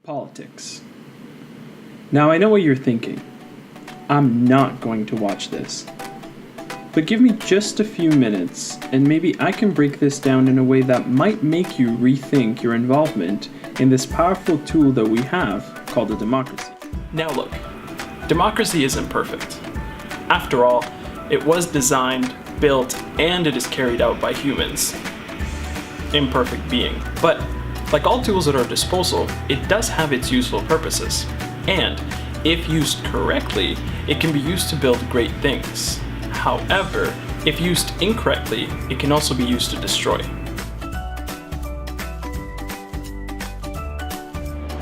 Politics. Now I know what you're thinking. I'm not going to watch this. But give me just a few minutes, and maybe I can break this down in a way that might make you rethink your involvement in this powerful tool that we have called a democracy. Now look, democracy isn't perfect. After all, it was designed, built, and it is carried out by humans. Imperfect being. But like all tools at our disposal, it does have its useful purposes. And if used correctly, it can be used to build great things. However, if used incorrectly, it can also be used to destroy.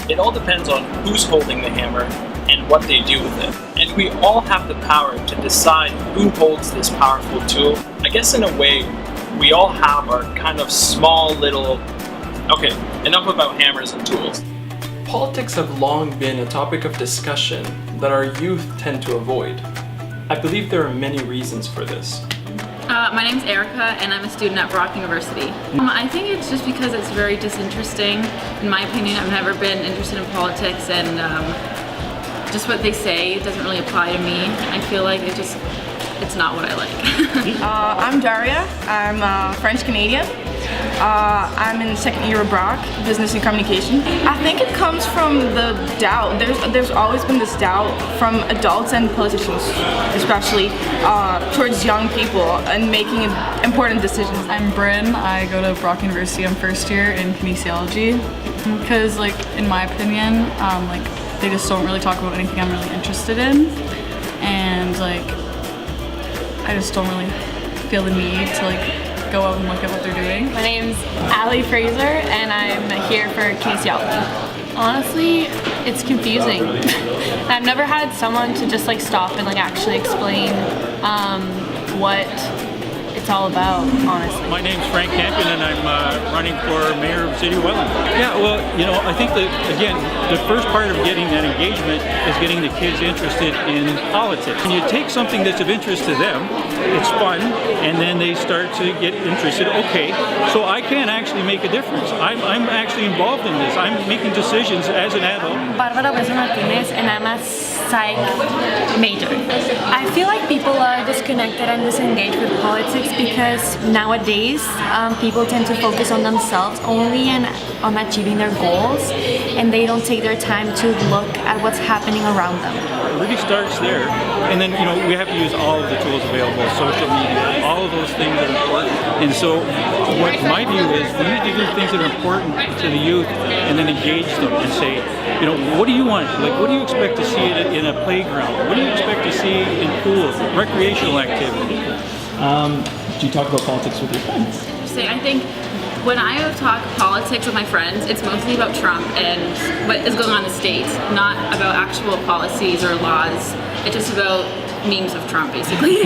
It all depends on who's holding the hammer and what they do with it. And we all have the power to decide who holds this powerful tool. I guess in a way, we all have our kind of small little... Okay, enough about hammers and tools. Politics have long been a topic of discussion that our youth tend to avoid. I believe there are many reasons for this. My name's Erica and I'm a student at Brock University. I think it's just because it's very disinteresting. In my opinion, I've never been interested in politics, and just what they say doesn't really apply to me. I feel like it's not what I like. I'm Daria. I'm French Canadian. I'm in the second year of Brock, Business and Communication. I think it comes from the doubt. There's always been this doubt from adults and politicians, especially towards young people and making important decisions. I'm Bryn. I go to Brock University. I'm first year in kinesiology because, like, in my opinion, they just don't really talk about anything I'm really interested in, and I just don't really feel the need to go out and look at what they're doing. My name's Allie Fraser and I'm here for kinesiology. Honestly, it's confusing. I've never had someone to just stop and actually explain what it's all about, honestly. My name's Frank Campion and I'm running for mayor of the city of Welland. Yeah, well, I think that, again, the first part of getting that engagement is getting the kids interested in politics. When you take something that's of interest to them, it's fun, and then they start to get interested. Okay, so I can actually make a difference. I'm actually involved in this. I'm making decisions as an adult. Barbara Martinez, and I'm a psych major. I feel like people are disconnected and disengaged with politics because nowadays people tend to focus on themselves only and on achieving their goals, and they don't take their time to look at what's happening around them. It really starts there, and then we have to use all of the tools available, social media, all of those things that are important. And so what my view is, we need to do things that are important to the youth and then engage them and say, what do you want? What do you expect to see in a playground? What do you expect to see in pools, recreational activity? Do you talk about politics with your friends? I think when I talk politics with my friends, it's mostly about Trump and what is going on in the States, not about actual policies or laws. It's just about memes of Trump, basically.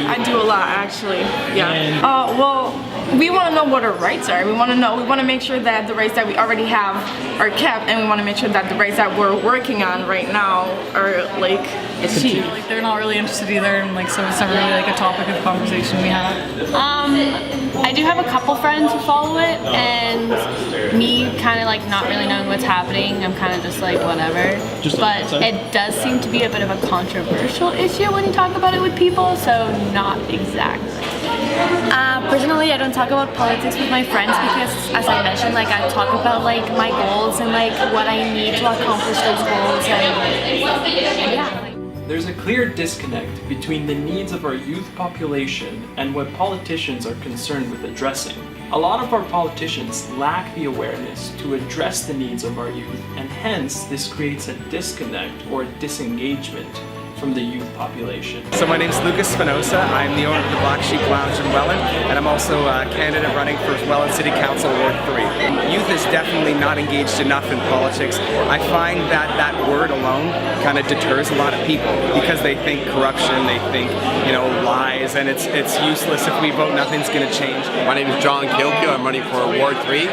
I do a lot, actually. Yeah. Well, we want to know what our rights are. We want to make sure that the rights that we already have are kept, and we want to make sure that the rights that we're working on right now are achieved. They're not really interested either, and so it's never really a topic of conversation we have. I do have a couple friends who follow it, and me kind of not really knowing what's happening, I'm kind of just whatever. But it does seem to be a bit of a controversial issue when you talk about it with people, so not exactly. Personally, I don't talk about politics with my friends because, as I mentioned, I talk about my goals and what I need to accomplish those goals, and yeah. There's a clear disconnect between the needs of our youth population and what politicians are concerned with addressing. A lot of our politicians lack the awareness to address the needs of our youth, and hence this creates a disconnect or a disengagement from the youth population. So my name's Lucas Spinoza. I'm the owner of the Black Sheep Lounge in Welland, and I'm also a candidate running for Welland City Council Ward 3. Youth is definitely not engaged enough in politics. I find that word alone kind of deters a lot of people because they think corruption, they think lies, and it's useless. If we vote, nothing's going to change. My name is John Kilkeel. I'm running for Ward 3,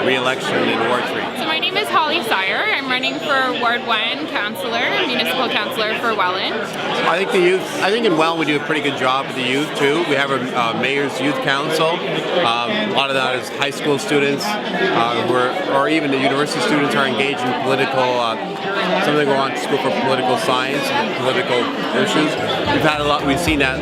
re-election in Ward 3. So my name is Holly Sire. I'm running for Ward 1 Councillor, Municipal Councillor for Welland. I think in Welland we do a pretty good job with the youth too. We have a Mayor's Youth Council. A lot of that is high school students who are or even the university students are engaged in political, some of them go on to school for political science and political issues. We've seen that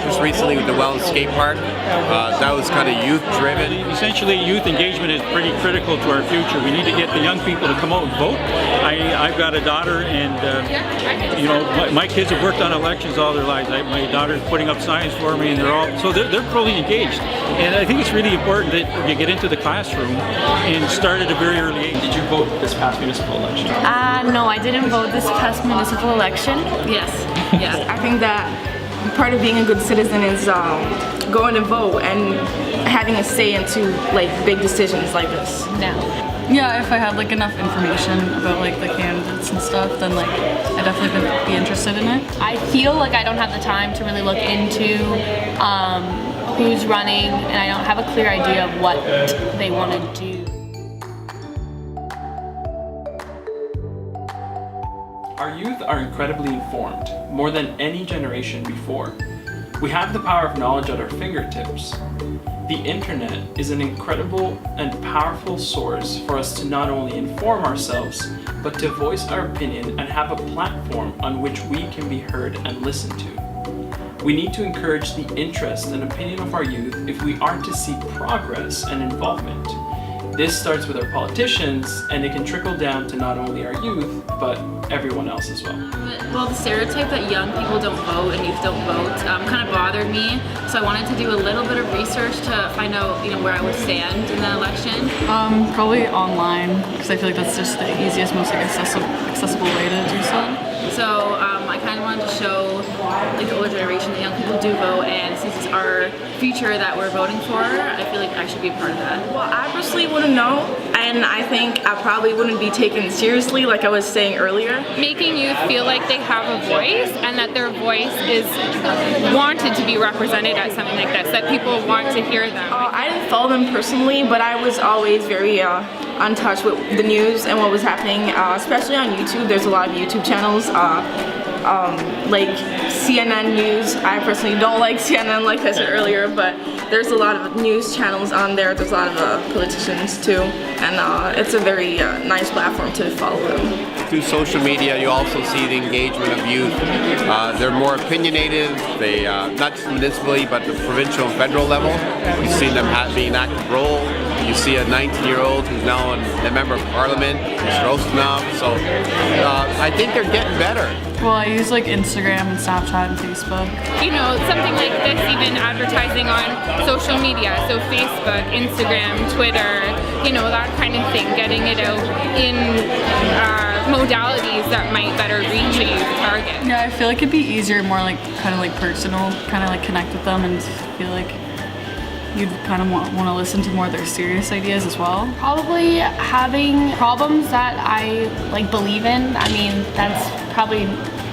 just recently with the Welland Skate Park. That was kind of youth driven. Essentially, youth engagement is pretty critical to our future. We need to get the young people to come out and vote. I've got a daughter, and you know, my kids have worked on elections all their lives. My daughter's putting up signs for me, and they're fully engaged. And I think it's really important that you get into the classroom and start at a very early age. Did you vote this past municipal election? No, I didn't vote this past municipal election. Yes. I think that part of being a good citizen is going to vote and having a say into like big decisions like this. No. Yeah, if I had like enough information about like the candidates and stuff, then like I definitely would be interested in it. I feel like I don't have the time to really look into who's running, and I don't have a clear idea of what they want to do. Our youth are incredibly informed, more than any generation before. We have the power of knowledge at our fingertips. The internet is an incredible and powerful source for us to not only inform ourselves, but to voice our opinion and have a platform on which we can be heard and listened to. We need to encourage the interest and opinion of our youth if we are to see progress and involvement. This starts with our politicians, and it can trickle down to not only our youth, but everyone else as well. Well, the stereotype that young people don't vote and youth don't vote kind of bothered me, so I wanted to do a little bit of research to find out, where I would stand in the election. Probably online, because I feel like that's just the easiest, most like accessible way to do so. So I kind of wanted to show like the older generation that young people do vote, and since it's our future that we're voting for, I feel like I should be a part of that. Well, I personally wouldn't know, and I think I probably wouldn't be taken seriously like I was saying earlier. Making youth feel like they have a voice and that their voice is wanted to be represented at something like this, that people want to hear them. I didn't follow them personally, but I was always very on touch with the news and what was happening, especially on YouTube. There's a lot of YouTube channels, like CNN News. I personally don't like CNN, like I said earlier, but there's a lot of news channels on there. There's a lot of politicians too, and it's a very nice platform to follow them. Through social media, you also see the engagement of youth. They're more opinionated. They not just municipally, but the provincial and federal level. You see them being an active role. You see a 19-year-old who's now a member of parliament, who's roasting up. So I think they're getting better. Well, I use like Instagram and Snapchat and Facebook. Something like this, even advertising on social media, so Facebook, Instagram, Twitter, that kind of thing, getting it out in modalities that might better reach a youth target. Yeah, I feel like it'd be easier, more like kind of like personal, kind of like connect with them, and feel like you'd kind of want to listen to more of their serious ideas as well. Probably having problems that I like believe in. I mean, that's probably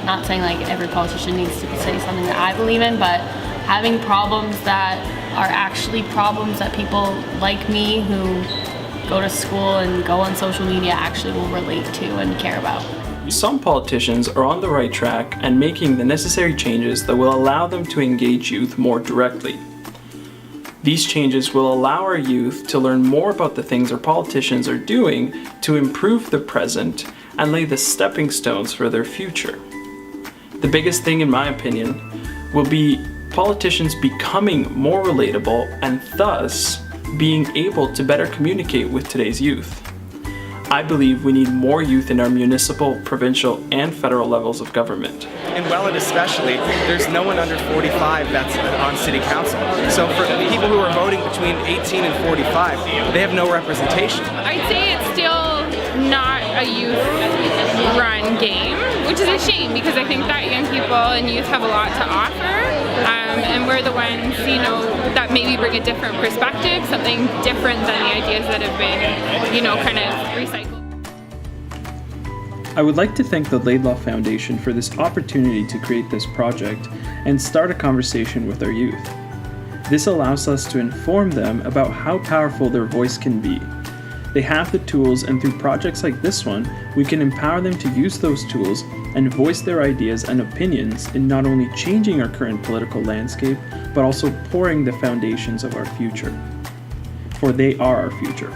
not saying like every politician needs to say something that I believe in, but having problems that are actually problems that people like me who go to school and go on social media actually will relate to and care about. Some politicians are on the right track and making the necessary changes that will allow them to engage youth more directly. These changes will allow our youth to learn more about the things our politicians are doing to improve the present and lay the stepping stones for their future. The biggest thing, in my opinion, will be politicians becoming more relatable and thus being able to better communicate with today's youth. I believe we need more youth in our municipal, provincial, and federal levels of government. In Welland especially, there's no one under 45 that's on city council. So for people who are voting between 18 and 45, they have no representation. I'd say it's still not a youth-run game, which is a shame because I think that young people and youth have a lot to offer, and we're the ones, that maybe bring a different perspective, something different than the ideas that have been, kind of recycled. I would like to thank the Laidlaw Foundation for this opportunity to create this project and start a conversation with our youth. This allows us to inform them about how powerful their voice can be. They have the tools, and through projects like this one, we can empower them to use those tools and voice their ideas and opinions in not only changing our current political landscape, but also pouring the foundations of our future. For they are our future.